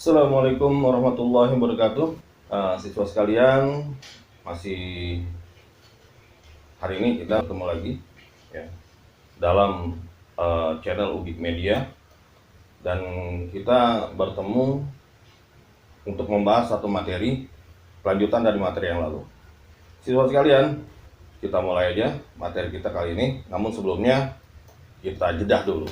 Assalamualaikum warahmatullahi wabarakatuh. Siswa sekalian, masih hari ini kita ketemu lagi ya, dalam channel Ubik Media, dan kita bertemu untuk membahas satu materi kelanjutan dari materi yang lalu. Siswa sekalian, kita mulai aja materi kita kali ini. Namun sebelumnya kita jedah dulu.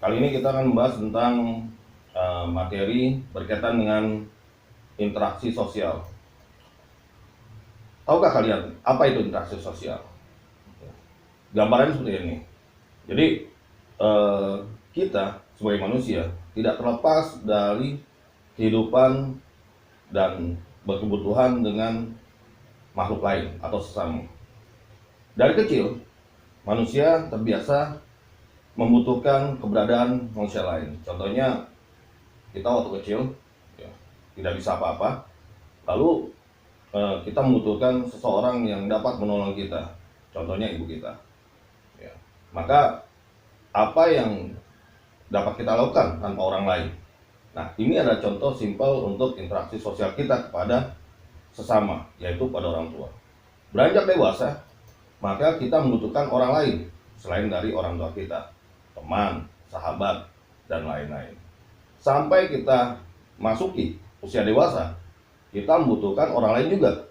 Kali ini kita akan membahas tentang materi berkaitan dengan interaksi sosial. Tahukah kalian apa itu interaksi sosial? Gambarannya seperti ini. Jadi kita sebagai manusia tidak terlepas dari kehidupan dan berkebutuhan dengan makhluk lain atau sesama. Dari kecil, manusia terbiasa membutuhkan keberadaan manusia lain. Contohnya, kita waktu kecil ya, tidak bisa apa-apa, lalu kita membutuhkan seseorang yang dapat menolong kita. Contohnya ibu kita. Ya. Maka apa yang dapat kita lakukan tanpa orang lain? Nah, ini adalah contoh simpel untuk interaksi sosial kita kepada sesama, yaitu pada orang tua. Beranjak dewasa, maka kita membutuhkan orang lain selain dari orang tua kita, teman, sahabat, dan lain-lain. Sampai kita masuki usia dewasa, kita membutuhkan orang lain juga.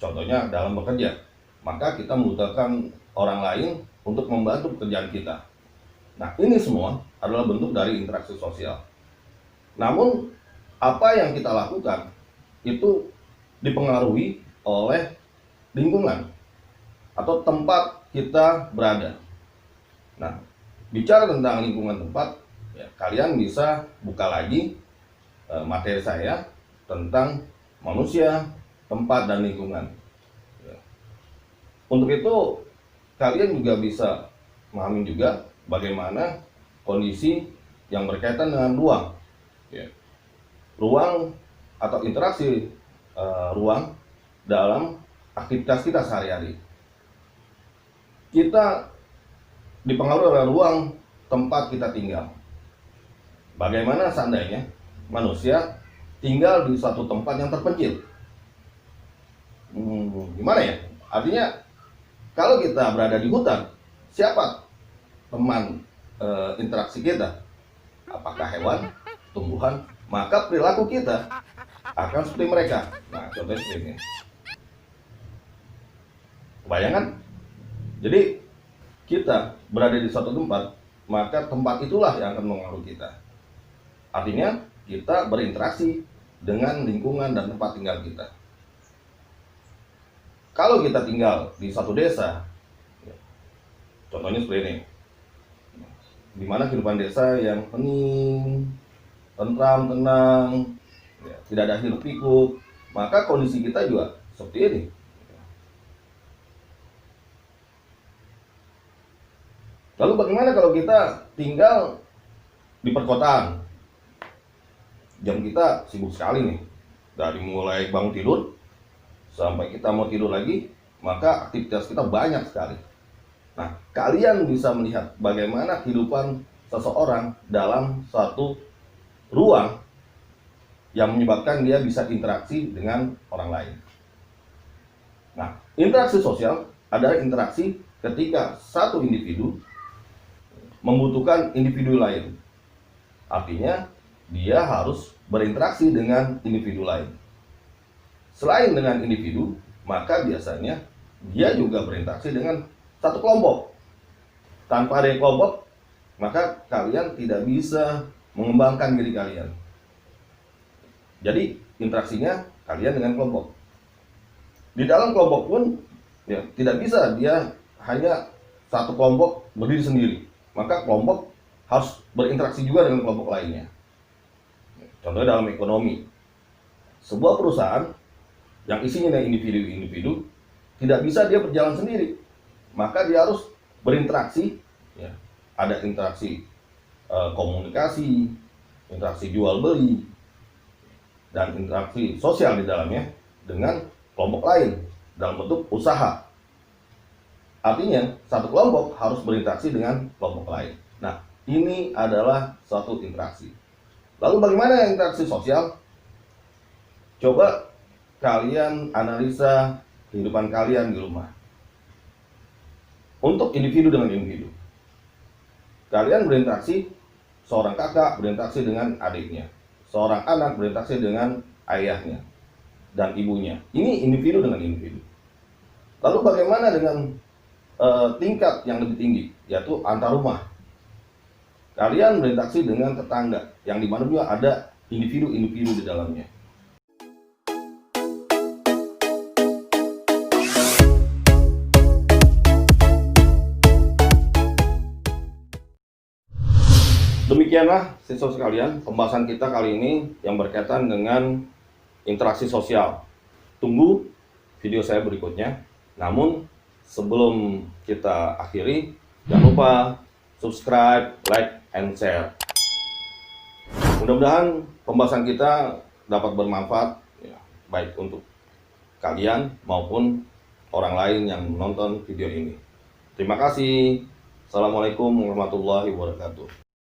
Contohnya dalam bekerja, maka kita membutuhkan orang lain untuk membantu pekerjaan kita. Nah, ini semua adalah bentuk dari interaksi sosial. Namun, apa yang kita lakukan itu dipengaruhi oleh lingkungan atau tempat kita berada. Nah, bicara tentang lingkungan tempat, ya, kalian bisa buka lagi materi saya tentang manusia, tempat, dan lingkungan. Ya. Untuk itu, kalian juga bisa memahami juga bagaimana kondisi yang berkaitan dengan ruang. Ya. Ruang atau interaksi ruang dalam aktivitas kita sehari-hari. Kita dipengaruhi oleh ruang tempat kita tinggal. Bagaimana seandainya manusia tinggal di suatu tempat yang terpencil? Gimana ya? Artinya, kalau kita berada di hutan, siapa teman interaksi kita? Apakah hewan, tumbuhan? Maka perilaku kita akan seperti mereka. Nah, contohnya seperti ini. Kebayangkan? Jadi, kita berada di suatu tempat, maka tempat itulah yang akan mengaruhi kita. Artinya, kita berinteraksi dengan lingkungan dan tempat tinggal kita. Kalau kita tinggal di satu desa, contohnya seperti ini, di mana kehidupan desa yang hening, tentram, tenang, ya, tidak ada hiruk pikuk, maka kondisi kita juga seperti ini. Lalu bagaimana kalau kita tinggal di perkotaan? Jam kita sibuk sekali nih, dari mulai bangun tidur sampai kita mau tidur lagi, maka aktivitas kita banyak sekali. Nah, kalian bisa melihat bagaimana kehidupan seseorang dalam satu ruang yang menyebabkan dia bisa interaksi dengan orang lain. Nah, interaksi sosial adalah interaksi ketika satu individu membutuhkan individu lain. Artinya, dia harus berinteraksi dengan individu lain. Selain dengan individu, maka biasanya dia juga berinteraksi dengan satu kelompok. Tanpa ada kelompok, maka kalian tidak bisa mengembangkan diri kalian. Jadi, interaksinya kalian dengan kelompok. Di dalam kelompok pun, ya, tidak bisa dia hanya satu kelompok berdiri sendiri. Maka kelompok harus berinteraksi juga dengan kelompok lainnya. Contohnya dalam ekonomi, sebuah perusahaan yang isinya individu-individu, tidak bisa dia berjalan sendiri. Maka dia harus berinteraksi, ya. Ada interaksi komunikasi, interaksi jual beli, dan interaksi sosial di dalamnya dengan kelompok lain dalam bentuk usaha. Artinya satu kelompok harus berinteraksi dengan kelompok lain. Nah, ini adalah suatu interaksi. Lalu bagaimana interaksi sosial? Coba kalian analisa kehidupan kalian di rumah. Untuk individu dengan individu, kalian berinteraksi, seorang kakak berinteraksi dengan adiknya, seorang anak berinteraksi dengan ayahnya dan ibunya. Ini individu dengan individu. Lalu bagaimana dengan tingkat yang lebih tinggi, yaitu antar rumah? Kalian berinteraksi dengan tetangga, yang dimana juga ada individu-individu di dalamnya. Demikianlah siswa sekalian, pembahasan kita kali ini yang berkaitan dengan interaksi sosial. Tunggu video saya berikutnya. Namun sebelum kita akhiri, jangan lupa subscribe, like, and share. Mudah-mudahan pembahasan kita dapat bermanfaat, ya, baik untuk kalian maupun orang lain yang menonton video ini. Terima kasih. Assalamualaikum warahmatullahi wabarakatuh.